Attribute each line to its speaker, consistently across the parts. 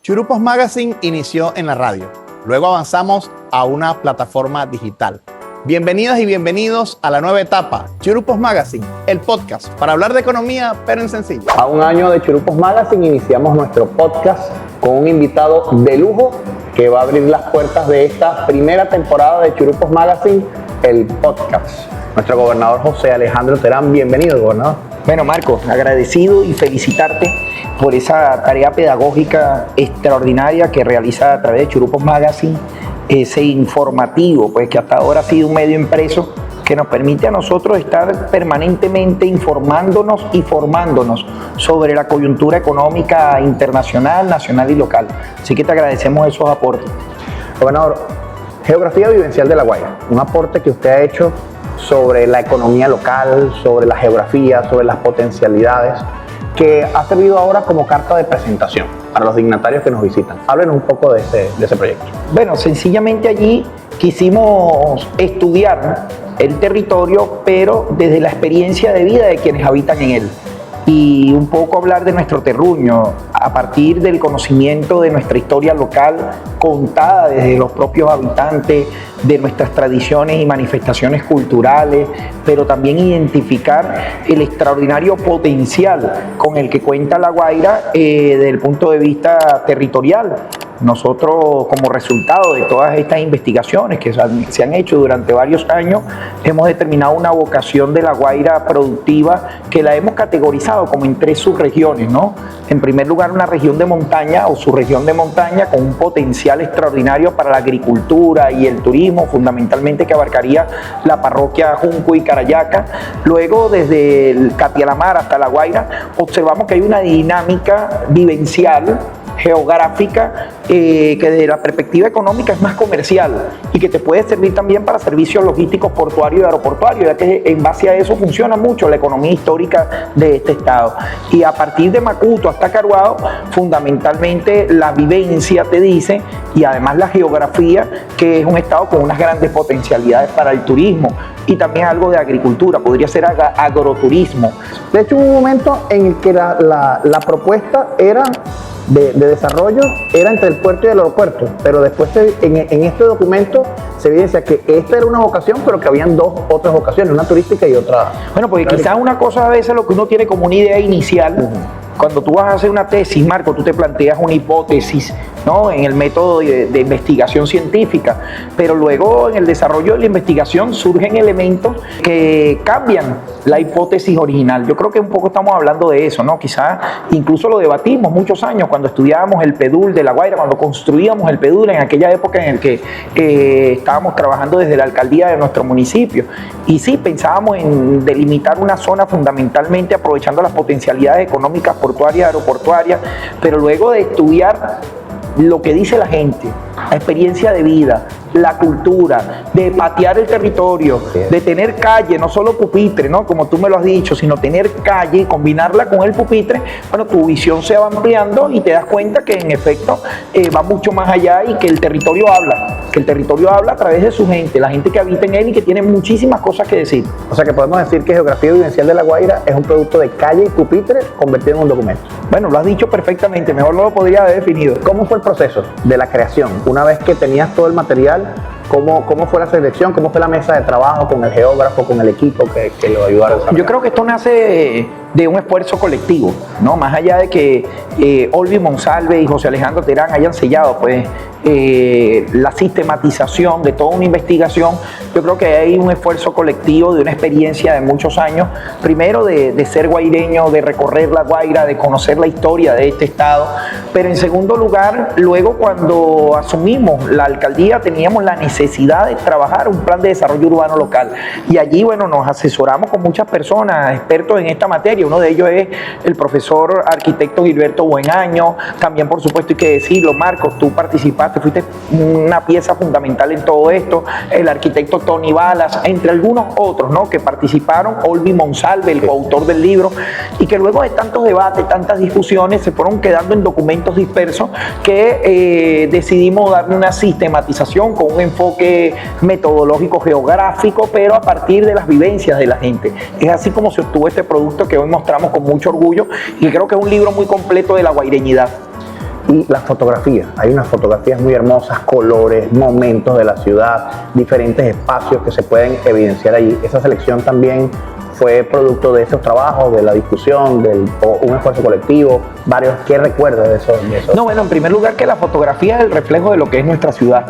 Speaker 1: Churupos Magazine inició en la radio. Luego avanzamos a una plataforma digital. Bienvenidas y bienvenidos a la nueva etapa, Churupos Magazine, el podcast para hablar de economía, pero en sencillo.
Speaker 2: A un año de Churupos Magazine iniciamos nuestro podcast con un invitado de lujo que va a abrir las puertas de esta primera temporada de Churupos Magazine, el podcast. Nuestro gobernador José Alejandro Terán. Bienvenido, gobernador.
Speaker 3: Bueno, Marcos, agradecido y felicitarte por esa tarea pedagógica extraordinaria que realiza a través de Churupos Magazine, ese informativo, pues que hasta ahora ha sido un medio impreso que nos permite a nosotros estar permanentemente informándonos y formándonos sobre la coyuntura económica internacional, nacional y local. Así que te agradecemos esos aportes.
Speaker 2: Gobernador, geografía vivencial de La Guaira, un aporte que usted ha hecho sobre la economía local, sobre la geografía, sobre las potencialidades, que ha servido ahora como carta de presentación para los dignatarios que nos visitan. Háblenos un poco de ese proyecto.
Speaker 3: Bueno, sencillamente allí quisimos estudiar el territorio, pero desde la experiencia de vida de quienes habitan en él. Y un poco hablar de nuestro terruño a partir del conocimiento de nuestra historia local contada desde los propios habitantes, de nuestras tradiciones y manifestaciones culturales, pero también identificar el extraordinario potencial con el que cuenta La Guaira desde el punto de vista territorial. Nosotros, como resultado de todas estas investigaciones que se han hecho durante varios años, hemos determinado una vocación de La Guaira productiva que la hemos categorizado como en 3 subregiones, ¿no? En primer lugar, una región de montaña o subregión de montaña con un potencial extraordinario para la agricultura y el turismo, fundamentalmente que abarcaría la parroquia Junco y Carayaca. Luego, desde el Catialamar hasta La Guaira, observamos que hay una dinámica vivencial geográfica que desde la perspectiva económica es más comercial y que te puede servir también para servicios logísticos portuarios y aeroportuarios, ya que en base a eso funciona mucho la economía histórica de este estado. Y a partir de Macuto hasta Caruado, fundamentalmente la vivencia te dice, y además la geografía, que es un estado con unas grandes potencialidades para el turismo y también algo de agricultura, podría ser agroturismo.
Speaker 2: De hecho, hubo un momento en el que la propuesta era de desarrollo era entre el puerto y el aeropuerto, pero después en este documento se evidencia que esta era una vocación, pero que habían 2 otras vocaciones, una turística y otra.
Speaker 3: Bueno, porque quizás una cosa a veces lo que uno tiene como una idea inicial, cuando tú vas a hacer una tesis, Marco, tú te planteas una hipótesis, ¿no? En el método de investigación científica, pero luego en el desarrollo de la investigación surgen elementos que cambian la hipótesis original. Yo creo que un poco estamos hablando de eso, ¿no? Quizás incluso lo debatimos muchos años cuando estudiábamos el PEDUL de La Guaira, cuando construíamos el PEDUL en aquella época en el que estábamos trabajando desde la alcaldía de nuestro municipio. Y sí, pensábamos en delimitar una zona fundamentalmente aprovechando las potencialidades económicas portuarias, aeroportuarias, pero luego de estudiar lo que dice la gente, la experiencia de vida, la cultura, de patear el territorio, de tener calle, no solo pupitre, ¿no? Como tú me lo has dicho, sino tener calle y combinarla con el pupitre, bueno, tu visión se va ampliando y te das cuenta que en efecto va mucho más allá y que el territorio habla a través de su gente, la gente que habita en él y que tiene muchísimas cosas que decir.
Speaker 2: O sea que podemos decir que Geografía Vivencial de La Guaira es un producto de calle y pupitre convertido en un documento.
Speaker 3: Bueno, lo has dicho perfectamente, mejor no lo podría haber definido.
Speaker 2: ¿Cómo fue el proceso de la creación? Una vez que tenías todo el material, ¿cómo fue la selección? ¿Cómo fue la mesa de trabajo con el geógrafo, con el equipo que lo ayudaron a desarrollar?
Speaker 3: Yo creo que esto nace de un esfuerzo colectivo, ¿no? Más allá de que Olvi Monsalve y José Alejandro Terán hayan sellado pues, la sistematización de toda una investigación, yo creo que hay un esfuerzo colectivo de una experiencia de muchos años, primero de ser guaireño, de recorrer La Guaira, de conocer la historia de este estado, pero en segundo lugar, luego cuando asumimos la alcaldía teníamos la necesidad de trabajar un plan de desarrollo urbano local y allí, bueno, nos asesoramos con muchas personas, expertos en esta materia, uno de ellos es el profesor arquitecto Gilberto Buenaño, también por supuesto hay que decirlo, Marcos, tú participaste, fuiste una pieza fundamental en todo esto, el arquitecto Tony Balas, entre algunos otros, ¿no? Que participaron, Olvi Monsalve, el coautor del libro, y que luego de tantos debates, tantas discusiones, se fueron quedando en documentos dispersos que decidimos darle una sistematización con un enfoque metodológico geográfico, pero a partir de las vivencias de la gente. Es así como se obtuvo este producto que hoy mostramos con mucho orgullo y que creo que es un libro muy completo de la guaireñidad.
Speaker 2: Y las fotografías, hay unas fotografías muy hermosas, colores, momentos de la ciudad, diferentes espacios que se pueden evidenciar allí. Esa selección también fue producto de esos trabajos, de la discusión, un esfuerzo colectivo, varios. ¿Qué recuerdas de eso?
Speaker 3: No, bueno, en primer lugar que la fotografía es el reflejo de lo que es nuestra ciudad.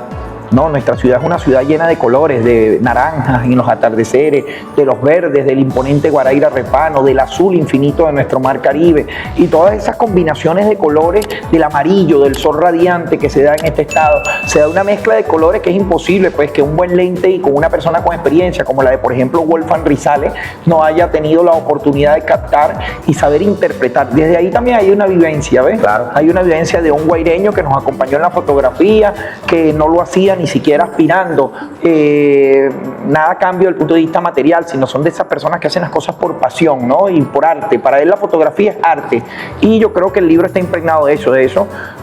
Speaker 3: No, nuestra ciudad es una ciudad llena de colores, de naranjas en los atardeceres, de los verdes, del imponente Guaraíra Repano, del azul infinito de nuestro mar Caribe y todas esas combinaciones de colores, del amarillo, del sol radiante que se da en este estado. Se da una mezcla de colores que es imposible, pues, que un buen lente y con una persona con experiencia, como la de, por ejemplo, Wolfgang Rizales, no haya tenido la oportunidad de captar y saber interpretar. Desde ahí también hay una vivencia, ¿ves?
Speaker 2: Claro.
Speaker 3: Hay una vivencia de un guaireño que nos acompañó en la fotografía, que no lo hacía ni siquiera aspirando nada a cambio del punto de vista material, sino son de esas personas que hacen las cosas por pasión, ¿no? Y por arte. Para él la fotografía es arte. Y yo creo que el libro está impregnado de eso.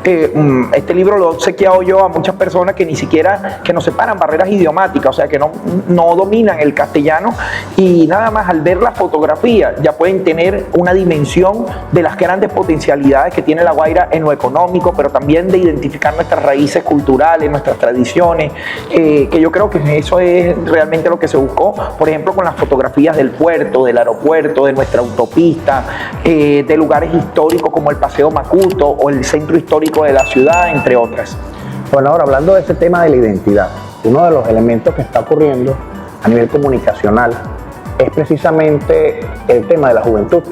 Speaker 3: Este libro lo he obsequiado yo a muchas personas que ni siquiera, que nos separan barreras idiomáticas, o sea, que no dominan el castellano, y nada más al ver la fotografía ya pueden tener una dimensión de las grandes potencialidades que tiene La Guaira en lo económico, pero también de identificar nuestras raíces culturales, nuestras tradiciones, que yo creo que eso es realmente lo que se buscó, por ejemplo, con las fotografías del puerto, del aeropuerto, de nuestra autopista, de lugares históricos como el Paseo Macuto o el centro histórico de la ciudad, entre otras.
Speaker 2: Bueno, ahora hablando de ese tema de la identidad, uno de los elementos que está ocurriendo a nivel comunicacional es precisamente el tema de la juventud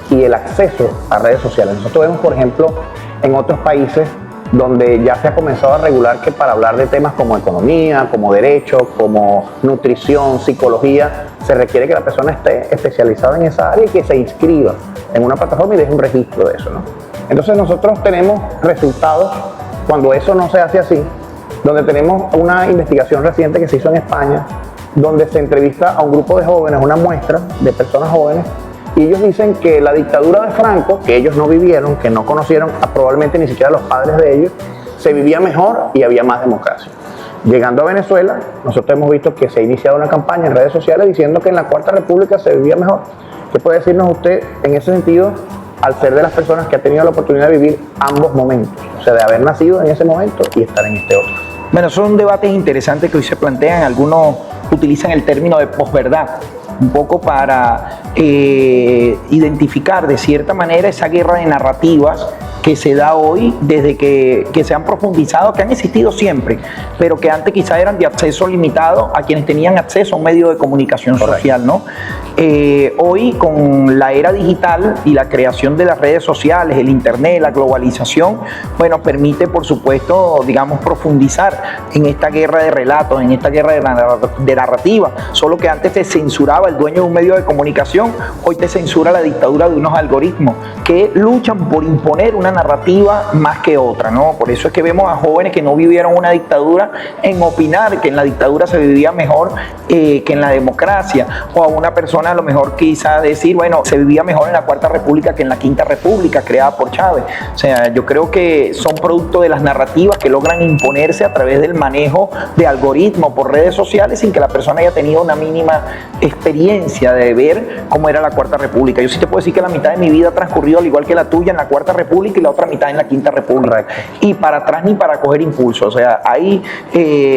Speaker 2: y el acceso a redes sociales. Nosotros vemos, por ejemplo, en otros países donde ya se ha comenzado a regular que para hablar de temas como economía, como derecho, como nutrición, psicología, se requiere que la persona esté especializada en esa área y que se inscriba en una plataforma y deje un registro de eso, ¿no? Entonces nosotros tenemos resultados cuando eso no se hace así, donde tenemos una investigación reciente que se hizo en España, donde se entrevista a un grupo de jóvenes, una muestra de personas jóvenes, y ellos dicen que la dictadura de Franco, que ellos no vivieron, que no conocieron probablemente ni siquiera los padres de ellos, se vivía mejor y había más democracia. Llegando a Venezuela, nosotros hemos visto que se ha iniciado una campaña en redes sociales diciendo que en la Cuarta República se vivía mejor. ¿Qué puede decirnos usted en ese sentido, al ser de las personas que ha tenido la oportunidad de vivir ambos momentos? O sea, de haber nacido en ese momento y estar en este otro.
Speaker 3: Bueno, son debates interesantes que hoy se plantean. Algunos utilizan el término de posverdad, un poco para identificar de cierta manera esa guerra de narrativas que se da hoy desde que se han profundizado, que han existido siempre, pero que antes quizá eran de acceso limitado a quienes tenían acceso a un medio de comunicación social, ¿no? Hoy, con la era digital y la creación de las redes sociales, el internet, la globalización, bueno, permite, por supuesto, digamos, profundizar en esta guerra de relatos, en esta guerra de narrativa. Solo que antes te censuraba el dueño de un medio de comunicación, hoy te censura la dictadura de unos algoritmos que luchan por imponer una narrativa más que otra, ¿no? Por eso es que vemos a jóvenes que no vivieron una dictadura en opinar que en la dictadura se vivía mejor que en la democracia, o a una persona a lo mejor quizá decir, bueno, se vivía mejor en la Cuarta República que en la Quinta República creada por Chávez. O sea, yo creo que son producto de las narrativas que logran imponerse a través del manejo de algoritmos por redes sociales sin que la persona haya tenido una mínima experiencia de ver cómo era la Cuarta República. Yo sí te puedo decir que la mitad de mi vida ha transcurrido, al igual que la tuya, en la Cuarta República y la otra mitad en la Quinta República.
Speaker 2: Correcto.
Speaker 3: Y para atrás ni para coger impulso. O sea, ahí,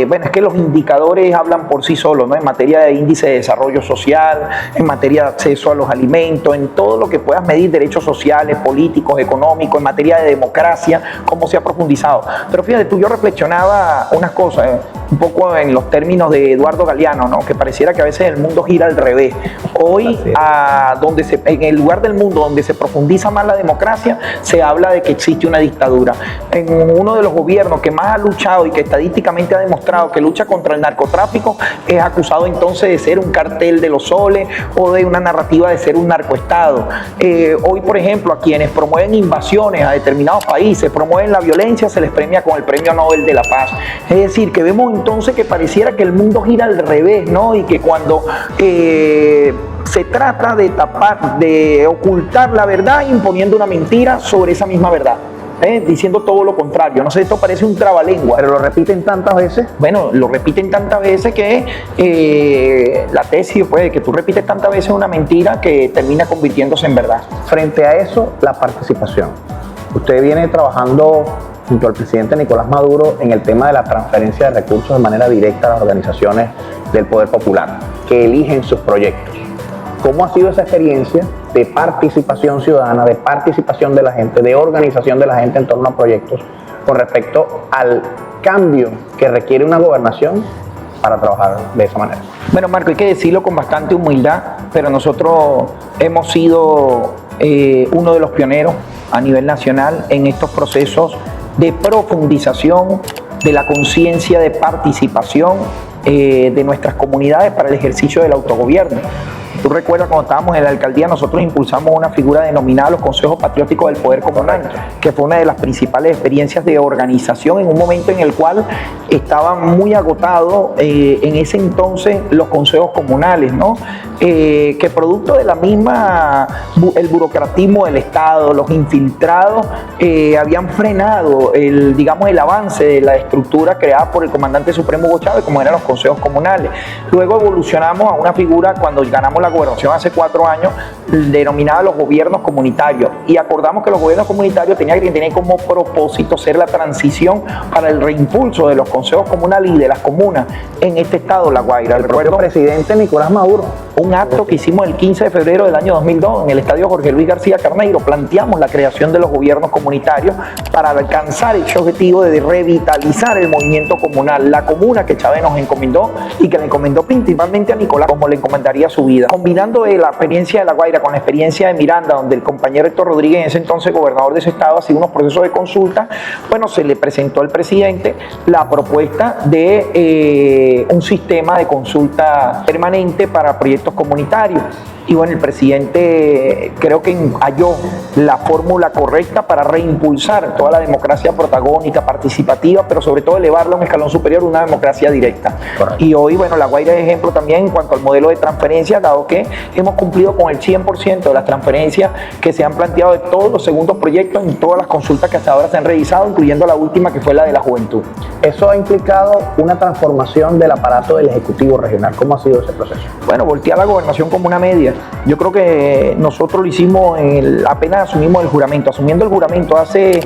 Speaker 3: bueno, es que los indicadores hablan por sí solos, ¿no? En materia de índice de desarrollo social, en materia de acceso a los alimentos, en todo lo que puedas medir, derechos sociales, políticos, económicos, en materia de democracia, cómo se ha profundizado. Pero fíjate tú, yo reflexionaba unas cosas, un poco en los términos de Eduardo Galeano, ¿no? Que pareciera que a veces el mundo gira al revés. Hoy, en el lugar del mundo donde se profundiza más la democracia, se habla de que existe una dictadura. En uno de los gobiernos que más ha luchado y que estadísticamente ha demostrado que lucha contra el narcotráfico, es acusado entonces de ser un cartel de los soles o de una narrativa de ser un narcoestado. Hoy, por ejemplo, a quienes promueven invasiones a determinados países, promueven la violencia, se les premia con el Premio Nobel de la Paz. Es decir, que vemos entonces que pareciera que el mundo gira al revés, ¿no? Y que cuando se trata de tapar, de ocultar la verdad, imponiendo una mentira sobre esa misma verdad, diciendo todo lo contrario. No sé, esto parece un trabalengua.
Speaker 2: Pero lo repiten tantas veces.
Speaker 3: Bueno, lo repiten tantas veces que la tesis, pues, que tú repites tantas veces una mentira que termina convirtiéndose en verdad.
Speaker 2: Frente a eso, la participación. Usted viene trabajando junto al presidente Nicolás Maduro en el tema de la transferencia de recursos de manera directa a las organizaciones del Poder Popular que eligen sus proyectos. ¿Cómo ha sido esa experiencia de participación ciudadana, de participación de la gente, de organización de la gente en torno a proyectos con respecto al cambio que requiere una gobernación para trabajar de esa manera?
Speaker 3: Bueno, Marco, hay que decirlo con bastante humildad, pero nosotros hemos sido uno de los pioneros a nivel nacional en estos procesos de profundización de la conciencia de participación de nuestras comunidades para el ejercicio del autogobierno. Tú recuerdas cuando estábamos en la alcaldía, nosotros impulsamos una figura denominada los consejos patrióticos del poder comunal, que fue una de las principales experiencias de organización en un momento en el cual estaban muy agotados en ese entonces los consejos comunales, ¿no? Que producto de la misma, el burocratismo del Estado, los infiltrados, habían frenado el avance de la estructura creada por el comandante supremo Hugo Chávez, como eran los consejos comunales. Luego evolucionamos a una figura cuando ganamos la gobernación hace 4 años, denominada los gobiernos comunitarios, y acordamos que los gobiernos comunitarios tenían que tener como propósito ser la transición para el reimpulso de los consejos comunales y de las comunas en este estado, La Guaira.
Speaker 2: El propio presidente Nicolás Maduro.
Speaker 3: Un acto que hicimos el 15 de febrero del año 2002 en el estadio Jorge Luis García Carneiro. Planteamos la creación de los gobiernos comunitarios para alcanzar ese objetivo de revitalizar el movimiento comunal, la comuna que Chávez nos encomendó y que le encomendó principalmente a Nicolás, como le encomendaría su vida. Combinando la experiencia de La Guaira con la experiencia de Miranda, donde el compañero Héctor Rodríguez, en ese entonces gobernador de ese estado, hacía unos procesos de consulta, bueno, se le presentó al presidente la propuesta de un sistema de consulta permanente para proyectos comunitarios. Y bueno, el presidente creo que halló la fórmula correcta para reimpulsar toda la democracia protagónica, participativa, pero sobre todo elevarla a un escalón superior, una democracia directa. Correcto. Y hoy, bueno, La Guaira es ejemplo también en cuanto al modelo de transferencia, dado que hemos cumplido con el 100% de las transferencias que se han planteado de todos los segundos proyectos en todas las consultas que hasta ahora se han realizado, incluyendo la última que fue la de la juventud.
Speaker 2: Eso ha implicado una transformación del aparato del Ejecutivo regional. ¿Cómo ha sido ese proceso?
Speaker 3: Bueno, voltear la gobernación como una media. Yo creo que nosotros lo hicimos apenas asumimos el juramento. Asumiendo el juramento hace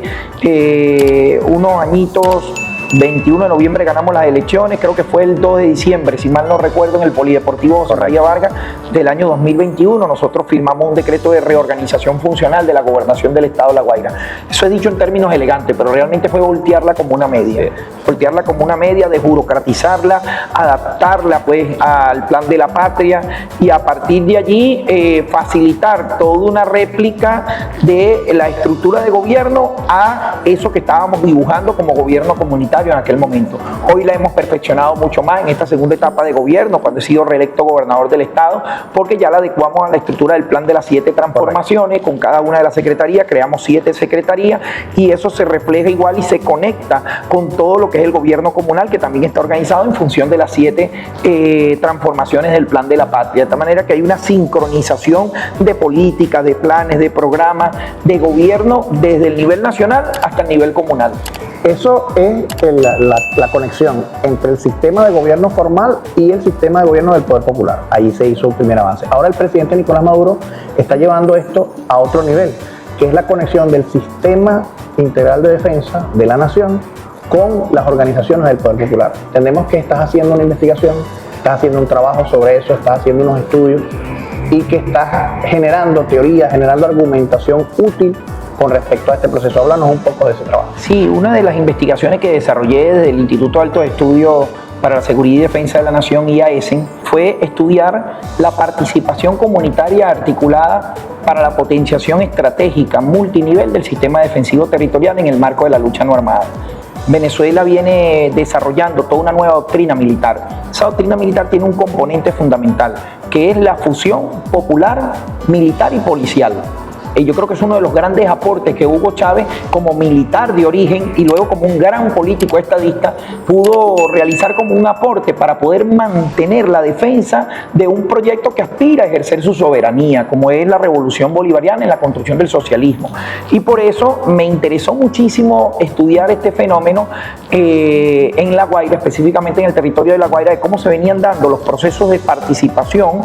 Speaker 3: unos añitos, 21 de noviembre ganamos las elecciones, creo que fue el 2 de diciembre, si mal no recuerdo, en el Polideportivo José María Vargas del año 2021. Nosotros firmamos un decreto de reorganización funcional de la gobernación del estado de La Guaira. Eso es dicho en términos elegantes, pero realmente fue voltearla como una media. Voltearla como una media, desburocratizarla, adaptarla pues al plan de la patria y a partir de allí facilitar toda una réplica de la estructura de gobierno a eso que estábamos dibujando como gobierno comunitario en aquel momento. Hoy la hemos perfeccionado mucho más en esta segunda etapa de gobierno, cuando he sido reelecto gobernador del estado, porque ya la adecuamos a la estructura del plan de las 7 transformaciones. Con cada una de las secretarías creamos 7 secretarías y eso se refleja igual y se conecta con todo lo que es el gobierno comunal, que también está organizado en función de las 7 transformaciones del plan de la patria, de tal manera que hay una sincronización de políticas, de planes, de programas, de gobierno desde el nivel nacional hasta el nivel comunal.
Speaker 2: Eso es la conexión entre el sistema de gobierno formal y el sistema de gobierno del Poder Popular. Ahí se hizo un primer avance. Ahora el presidente Nicolás Maduro está llevando esto a otro nivel, que es la conexión del sistema integral de defensa de la nación con las organizaciones del Poder Popular. Entendemos que estás haciendo una investigación, estás haciendo un trabajo sobre eso, estás haciendo unos estudios y que estás generando teoría, generando argumentación útil con respecto a este proceso. Háblanos un poco de ese trabajo.
Speaker 3: Sí, una de las investigaciones que desarrollé desde el Instituto de Altos Estudios para la Seguridad y Defensa de la Nación, IAESEN, fue estudiar la participación comunitaria articulada para la potenciación estratégica multinivel del sistema defensivo territorial en el marco de la lucha no armada. Venezuela viene desarrollando toda una nueva doctrina militar. Esa doctrina militar tiene un componente fundamental, que es la fusión popular, militar y policial. Yo creo que es uno de los grandes aportes que Hugo Chávez, como militar de origen y luego como un gran político estadista, pudo realizar como un aporte para poder mantener la defensa de un proyecto que aspira a ejercer su soberanía, como es la revolución bolivariana en la construcción del socialismo. Y por eso me interesó muchísimo estudiar este fenómeno en La Guaira, específicamente en el territorio de La Guaira, de cómo se venían dando los procesos de participación,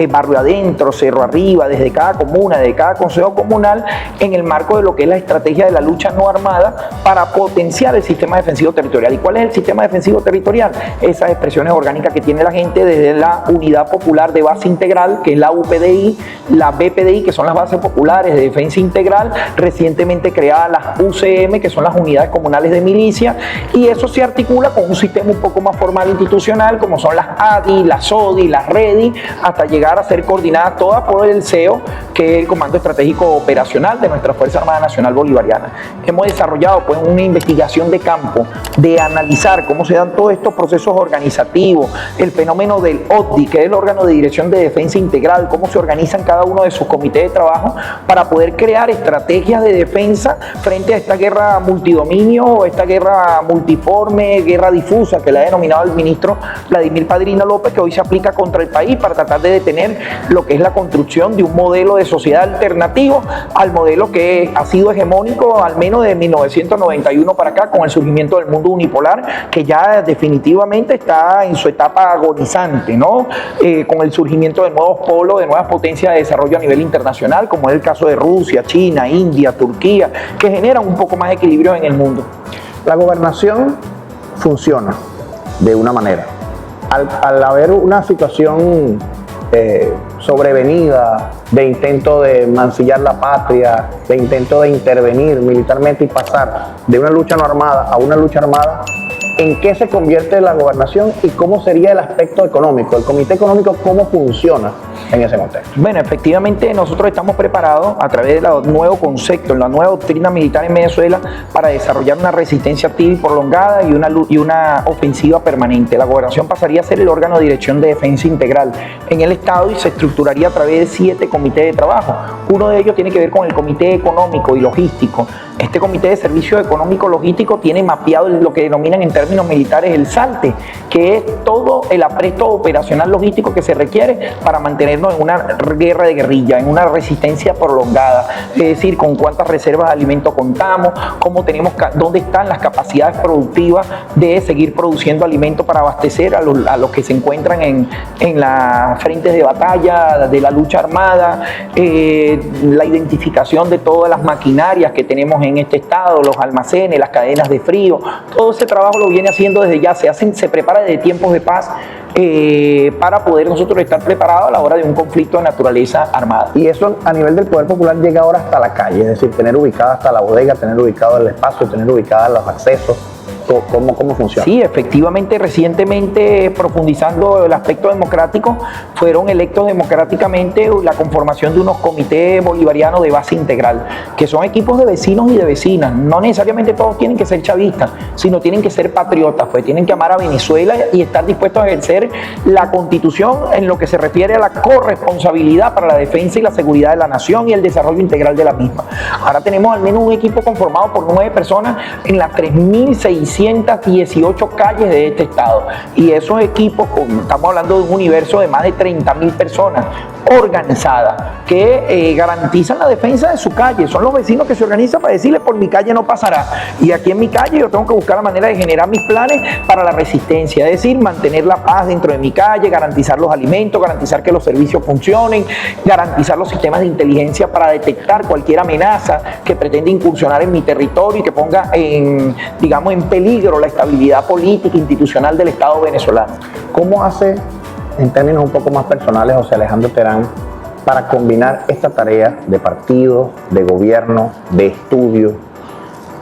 Speaker 3: barrio adentro, cerro arriba, desde cada comuna, desde cada consejo comunal en el marco de lo que es la estrategia de la lucha no armada para potenciar el sistema defensivo territorial. ¿Y cuál es el sistema defensivo territorial? Esas expresiones orgánicas que tiene la gente desde la Unidad Popular de Base Integral, que es la UPDI, la BPDI, que son las bases populares de defensa integral, recientemente creadas las UCM, que son las unidades comunales de milicia, y eso se articula con un sistema un poco más formal institucional, como son las ADI, las SODI, las REDI, hasta llegar a ser coordinadas todas por el CEO, que es el Comando Estratégico Operacional de nuestra Fuerza Armada Nacional Bolivariana. Hemos desarrollado pues una investigación de campo, de analizar cómo se dan todos estos procesos organizativos, el fenómeno del ODDI, que es el órgano de dirección de defensa integral, cómo se organizan cada uno de sus comités de trabajo para poder crear estrategias de defensa frente a esta guerra multidominio, esta guerra multiforme, guerra difusa, que le ha denominado el ministro Vladimir Padrino López, que hoy se aplica contra el país para tratar de detener lo que es la construcción de un modelo de sociedad alternativo al modelo que ha sido hegemónico al menos de 1991 para acá, con el surgimiento del mundo unipolar, que ya definitivamente está en su etapa agonizante, ¿no? Con el surgimiento de nuevos polos, de nuevas potencias de desarrollo a nivel internacional, como es el caso de Rusia, China, India, Turquía, que generan un poco más de equilibrio en el mundo.
Speaker 2: La gobernación funciona de una manera. Al haber una situación sobrevenida de intento de mancillar la patria, de intento de intervenir militarmente y pasar de una lucha no armada a una lucha armada, ¿en qué se convierte la gobernación y cómo sería el aspecto económico? El comité económico, ¿cómo funciona en ese contexto?
Speaker 3: Bueno, efectivamente nosotros estamos preparados a través del nuevo concepto, la nueva doctrina militar en Venezuela, para desarrollar una resistencia activa y prolongada y una ofensiva permanente. La gobernación pasaría a ser el órgano de dirección de defensa integral en el Estado y se estructuraría a través de 7 comités de trabajo. Uno de ellos tiene que ver con el comité económico y logístico. Este comité de servicio económico logístico tiene mapeado lo que denominan en términos militares el SALTE, que es todo el apresto operacional logístico que se requiere para mantenernos en una guerra de guerrilla, en una resistencia prolongada, es decir, con cuántas reservas de alimentos contamos, cómo tenemos, dónde están las capacidades productivas de seguir produciendo alimentos para abastecer a los que se encuentran en las frentes de batalla, de la lucha armada, la identificación de todas las maquinarias que tenemos en este estado, los almacenes, las cadenas de frío. Todo ese trabajo lo viene haciendo desde ya, se prepara desde tiempos de paz para poder nosotros estar preparados a la hora de un conflicto de naturaleza armada.
Speaker 2: Y eso a nivel del Poder Popular llega ahora hasta la calle, es decir, tener ubicada hasta la bodega, tener ubicado el espacio, tener ubicados los accesos. ¿Cómo funciona?
Speaker 3: Sí, efectivamente, recientemente, profundizando el aspecto democrático, fueron electos democráticamente la conformación de unos comités bolivarianos de base integral, que son equipos de vecinos y de vecinas. No necesariamente todos tienen que ser chavistas, sino tienen que ser patriotas, pues tienen que amar a Venezuela y estar dispuestos a ejercer la Constitución en lo que se refiere a la corresponsabilidad para la defensa y la seguridad de la nación y el desarrollo integral de la misma. Ahora tenemos al menos un equipo conformado por 9 personas en las 3.618 calles de este estado, y esos equipos, estamos hablando de un universo de más de 30.000 personas organizadas que garantizan la defensa de su calle. Son los vecinos que se organizan para decirle: por mi calle no pasará, y aquí en mi calle yo tengo que buscar la manera de generar mis planes para la resistencia, es decir, mantener la paz dentro de mi calle, garantizar los alimentos, garantizar que los servicios funcionen, garantizar los sistemas de inteligencia para detectar cualquier amenaza que pretende incursionar en mi territorio y que ponga en peligro la estabilidad política e institucional del Estado venezolano.
Speaker 2: ¿Cómo hace, en términos un poco más personales, José Alejandro Terán, para combinar esta tarea de partido, de gobierno, de estudio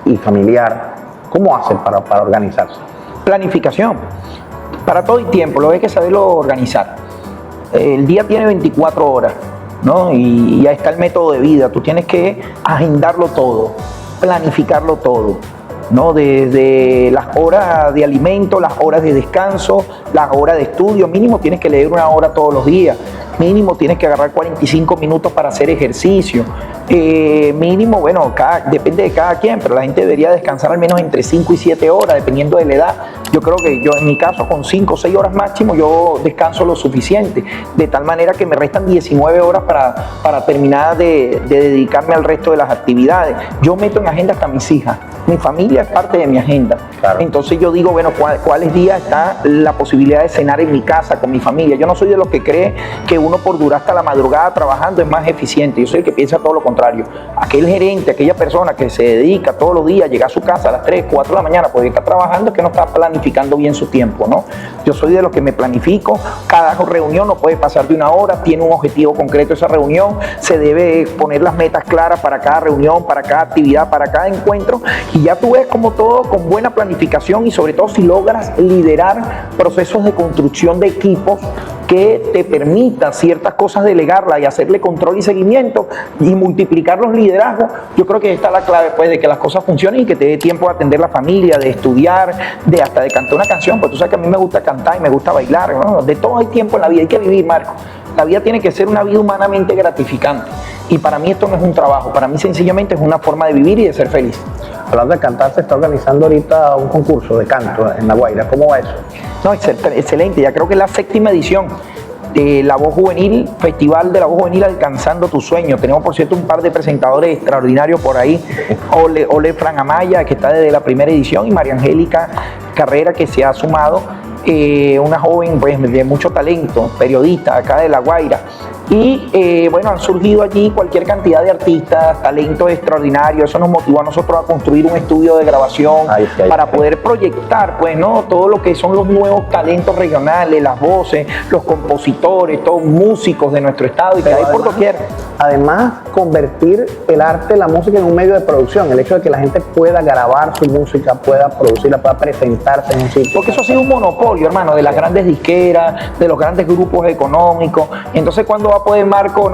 Speaker 2: y familiar? ¿Cómo hace para organizarse?
Speaker 3: Planificación. Para todo y tiempo, lo hay que saberlo organizar. El día tiene 24 horas, ¿no? Y ya está el método de vida. Tú tienes que agendarlo todo, planificarlo todo, ¿no? Desde las horas de alimento, las horas de descanso, las horas de estudio. Mínimo tienes que leer 1 hora todos los días. Mínimo tienes que agarrar 45 minutos para hacer ejercicio. Mínimo, bueno, depende de cada quien, pero la gente debería descansar al menos entre 5 y 7 horas, dependiendo de la edad. Yo creo que en mi caso, con 5 o 6 horas máximo, yo descanso lo suficiente, de tal manera que me restan 19 horas para terminar de dedicarme al resto de las actividades. Yo meto en agenda hasta mis hijas. Mi familia es parte de mi agenda.
Speaker 2: Claro.
Speaker 3: Entonces yo digo, bueno, ¿cuáles días está la posibilidad de cenar en mi casa con mi familia? Yo no soy de los que cree que uno por durar hasta la madrugada trabajando es más eficiente. Yo soy el que piensa todo lo contrario. Aquel gerente, aquella persona que se dedica todos los días a llegar a su casa a las 3, 4 de la mañana porque está trabajando, es que no está planificando bien su tiempo, ¿no? Yo soy de los que me planifico. Cada reunión no puede pasar de 1 hora, tiene un objetivo concreto esa reunión, se debe poner las metas claras para cada reunión, para cada actividad, para cada encuentro, y ya tú ves como todo con buena planificación y sobre todo si logras liderar procesos de construcción de equipos que te permita ciertas cosas delegarlas y hacerle control y seguimiento y multiplicar los liderazgos. Yo creo que está la clave pues, de que las cosas funcionen y que te dé tiempo de atender la familia, de estudiar, de hasta de cantar una canción, porque tú sabes que a mí me gusta cantar y me gusta bailar, ¿no? De todo hay tiempo en la vida, hay que vivir, Marco. La vida tiene que ser una vida humanamente gratificante y para mí esto no es un trabajo, para mí sencillamente es una forma de vivir y de ser feliz.
Speaker 2: Hablando de cantar, se está organizando ahorita un concurso de canto en La Guaira. ¿Cómo va eso?
Speaker 3: No, excelente, ya creo que es la 7ª edición de La Voz Juvenil, Festival de la Voz Juvenil Alcanzando tu Sueño. Tenemos, por cierto, un par de presentadores extraordinarios por ahí. Ole Fran Amaya, que está desde la 1ª edición, y María Angélica Carrera, que se ha sumado, una joven pues, de mucho talento, periodista acá de La Guaira. Y bueno, han surgido allí cualquier cantidad de artistas, talentos extraordinarios. Eso nos motivó a nosotros a construir un estudio de grabación para poder proyectar pues, ¿no? todo lo que son los nuevos talentos regionales, las voces, los compositores, todos músicos de nuestro estado y que hay por doquier.
Speaker 2: Además, convertir el arte, la música en un medio de producción. El hecho de que la gente pueda grabar su música, pueda producirla, pueda presentarse en un sitio.
Speaker 3: Porque eso ha sido un monopolio, hermano, de las grandes disqueras, de los grandes grupos económicos. Entonces, ¿cuándo va a poder Marco,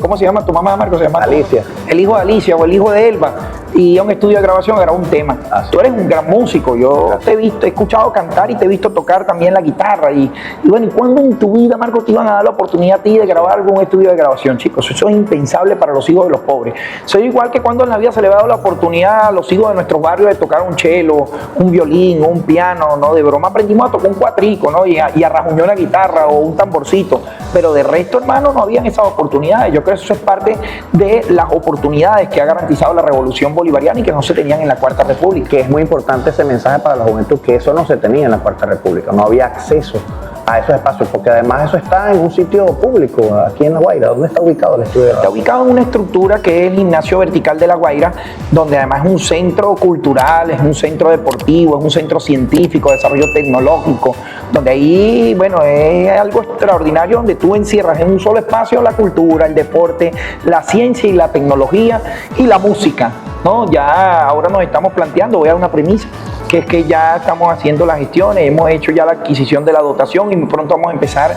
Speaker 3: ¿cómo se llama tu mamá, Marco? Se llama
Speaker 2: Alicia.
Speaker 3: El hijo de Alicia o el hijo de Elba, y a un estudio de grabación a grabar un tema. Tú eres un gran músico, yo te he visto, he escuchado cantar y te he visto tocar también la guitarra. Y bueno, ¿y cuándo en tu vida, Marco, te iban a dar la oportunidad a ti de grabar algún estudio de grabación, chicos? Eso es impensable para los hijos de los pobres. Soy igual que cuando en la vida se le ha dado la oportunidad a los hijos de nuestros barrios de tocar un cello, un violín, un piano, ¿no? De broma aprendimos a tocar un cuatrico, ¿no? Y a rajuñar una guitarra o un tamborcito. Pero de resto, hermano, no habían esas oportunidades. Yo creo que eso es parte de las oportunidades que ha garantizado la revolución bolivariana y que no se tenían en la Cuarta República.
Speaker 2: Que es muy importante ese mensaje para la juventud, que eso no se tenía en la Cuarta República, no había acceso a esos espacios, porque además eso está en un sitio público, aquí en La Guaira. ¿Dónde está ubicado el estudio?
Speaker 3: Está ubicado en una estructura que es el Gimnasio Vertical de La Guaira, donde además es un centro cultural, es un centro deportivo, es un centro científico, de desarrollo tecnológico, donde ahí, bueno, es algo extraordinario, donde tú encierras en un solo espacio la cultura, el deporte, la ciencia y la tecnología y la música, ¿no? Ya ahora nos estamos planteando, voy a dar una premisa, que es que ya estamos haciendo las gestiones, hemos hecho ya la adquisición de la dotación y muy pronto vamos a empezar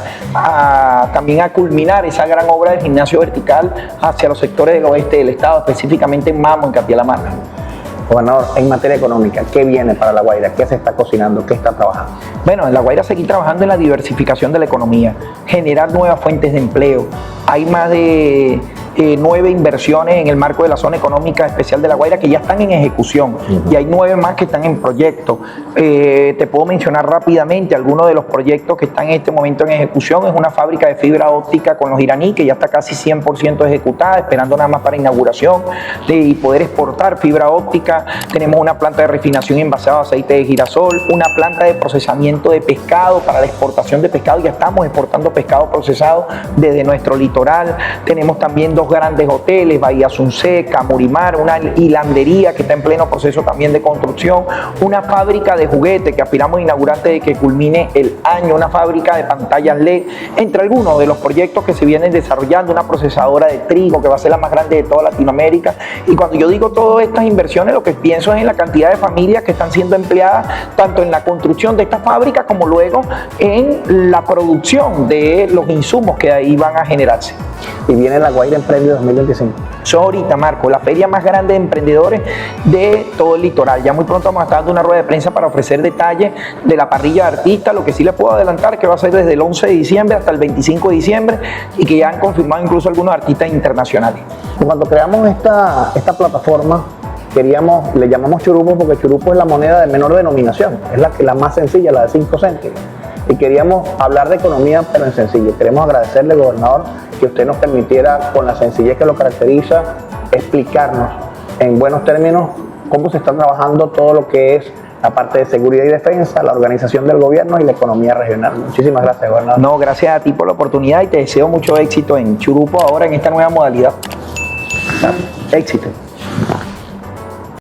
Speaker 3: también a culminar esa gran obra del Gimnasio Vertical hacia los sectores del oeste del estado, específicamente en Mamo, en Catialamarca.
Speaker 2: Gobernador, en materia económica, ¿qué viene para La Guaira? ¿Qué se está cocinando? ¿Qué está trabajando?
Speaker 3: Bueno, en La Guaira seguir trabajando en la diversificación de la economía, generar nuevas fuentes de empleo. Hay más de 9 inversiones en el marco de la zona económica especial de La Guaira que ya están en ejecución y hay 9 más que están en proyecto. Te puedo mencionar rápidamente algunos de los proyectos que están en este momento en ejecución. Es una fábrica de fibra óptica con los iraníes que ya está casi 100% ejecutada, esperando nada más para inauguración y poder exportar fibra óptica. Tenemos una planta de refinación y envasado de aceite de girasol, una planta de procesamiento de pescado para la exportación de pescado. Ya estamos exportando pescado procesado desde nuestro litoral. Tenemos también 2 grandes hoteles, Bahía Sunseca, Murimar, una hilandería que está en pleno proceso también de construcción, una fábrica de juguetes que aspiramos a inaugurar antes de que culmine el año, una fábrica de pantallas LED, entre algunos de los proyectos que se vienen desarrollando, una procesadora de trigo que va a ser la más grande de toda Latinoamérica. Y cuando yo digo todas estas inversiones, lo que pienso es en la cantidad de familias que están siendo empleadas tanto en la construcción de esta fábrica como luego en la producción de los insumos que ahí van a generarse.
Speaker 2: Y viene La Guaira Emprende 2025.
Speaker 3: Eso ahorita, Marco, la feria más grande de emprendedores de todo el litoral. Ya muy pronto vamos a estar dando una rueda de prensa para ofrecer detalles de la parrilla de artistas. Lo que sí les puedo adelantar es que va a ser desde el 11 de diciembre hasta el 25 de diciembre y que ya han confirmado incluso algunos artistas internacionales.
Speaker 2: Cuando creamos esta plataforma, le llamamos Churupo porque Churupo es la moneda de menor denominación, es la más sencilla, la de 5 céntimos. Y queríamos hablar de economía, pero en sencillo. Queremos agradecerle, gobernador, que usted nos permitiera, con la sencillez que lo caracteriza, explicarnos en buenos términos cómo se está trabajando todo lo que es la parte de seguridad y defensa, la organización del gobierno y la economía regional. Muchísimas gracias, gobernador.
Speaker 3: No, gracias a ti por la oportunidad y te deseo mucho éxito en Churupo ahora en esta nueva modalidad. Éxito.